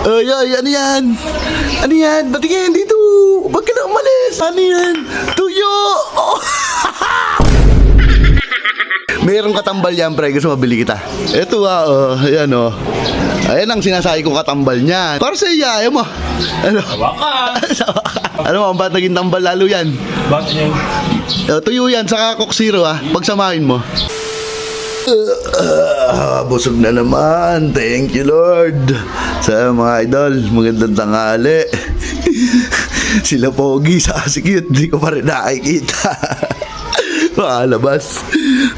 Ay, ay, ano yan? Ano yan? Ba't yan dito? Ba't ka na umalis? Ano yan? Tuyo! Oh. Mayroong katambal yan, pre. Gusto mabili kita. Ito ayan Ayan ang sinasabi kong katambal niyan. Para sa iya, ayaw mo. Ano? Wakas! Ano mo, ba't naging tambal lalo yan? Bakit yan? Tuyo yan, saka Coke Zero pagsamahin mo. Busog na naman. Thank you, Lord. Sa mga idol, magandang tanghali. Sila Pogi, sa si Cute, di ko pa rin nakikita. Makalabas.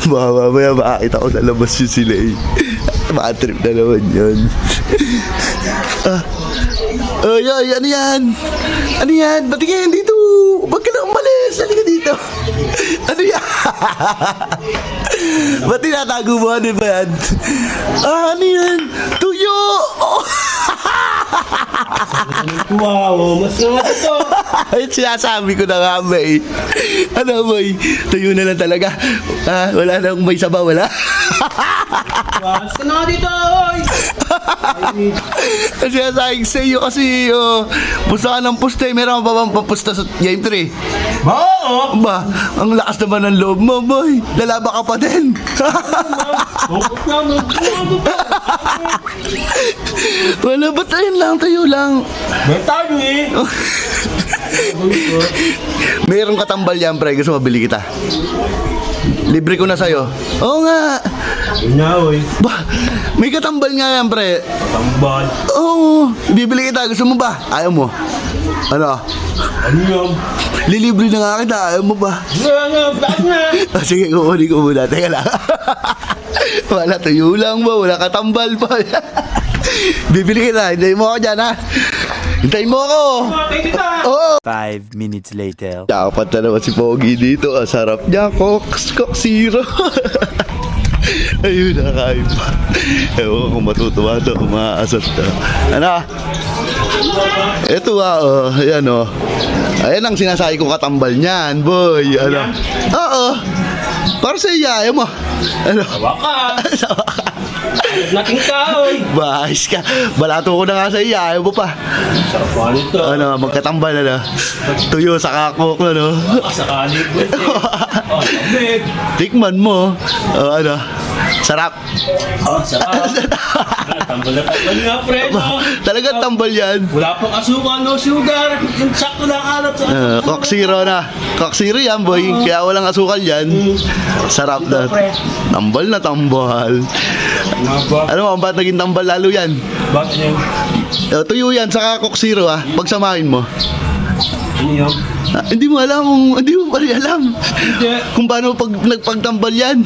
Baka mamaya makakita ko sa labas yun sila Bad trip na naman yun. Ay, ay, ano yan? Ano yan? Ba't yan dito? Ba't ka na umalis? Halika dito. Ano yan? Ba't tinatago mo? Ano ba yan? Ano yan? Tuyo! Oh. Wow, mas naman ito. Ay, sinasabi ko na nga, may. Ano, may? Tuyo na lang talaga. Wala nang may sabaw, wala? Mas ka na dito, oy! Kasi sinasabi sa iyo kasi, pusta ka ng pusta. Meron ka pa bang papusta sa Game 3? Oo! Ba, ang lakas naman ng loob mo, boy. Lalaba ka pa din. Bukot na, Wala, ba't ayun lang, tayo lang. may tayo eh! Mayroong katambal yan, pre. Gusto mabili kita. Libre ko na sa'yo. Oo nga. Yun na, oy. Ba, may katambal nga yan, pre. Tambal. Oo, bibili kita. Gusto mo ba? Ayaw mo. Ano? Ano yan? Lilibre na nga kita. Ayaw mo ba? Bakit na? Sige, kukunin ko muna. Teka lang. Wala, tuyo lang ba? Wala katambal pa. Bibili kita. Hintayin mo ako dyan, ha? Hintayin mo ako. Thank you, ta! Oo. 5 minutes later. Dapat na naman si Pogi dito. Ang sarap niya. Coke Zero. Ayun na, kain pa. Ewan ko kung matutuwa to. Umaasat to. Ano? Ito ayan Ayan ang sinasabi kong katambal niyan, boy. Ano? Oo. Para sa iya, ayaw mo. Ano? Wakas! Nating ka, oy! Bahis ka. Balato ko na nga sa iya, ayaw mo pa. Sarap pa nito. Ano, magkatambal Tuyo sa kakok Sakali ko ito. Oh, sabit. Tikman mo. Ano? Sarap. Oh, sarap. Tambal na tambal nga, pre, no? Talagang tambal yan. Wala pang asukal, no sugar. Yung sakto lang alat sa Coke Zero na. Coke Zero yan, boy. Kaya walang asukal yan. Sarap na. Tambal na tambal. Ano mo, ba't naging tambal lalo yan? Bakit yan? Tuyo yan, saka Coke Zero pagsamahin mo. Ano yan? Hindi mo alam hindi mo pa rin alam Hindi. kung paano nagpagtambal yan.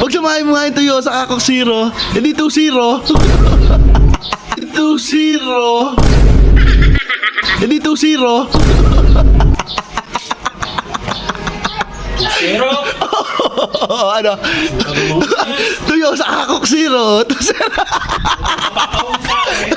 Pagsamahin mo nga yung tuyo saka Coke Zero, hindi 2-0. 2-0. Hindi 2-0. Pero, Ano? Tuyo sa Coke Zero. 2-0.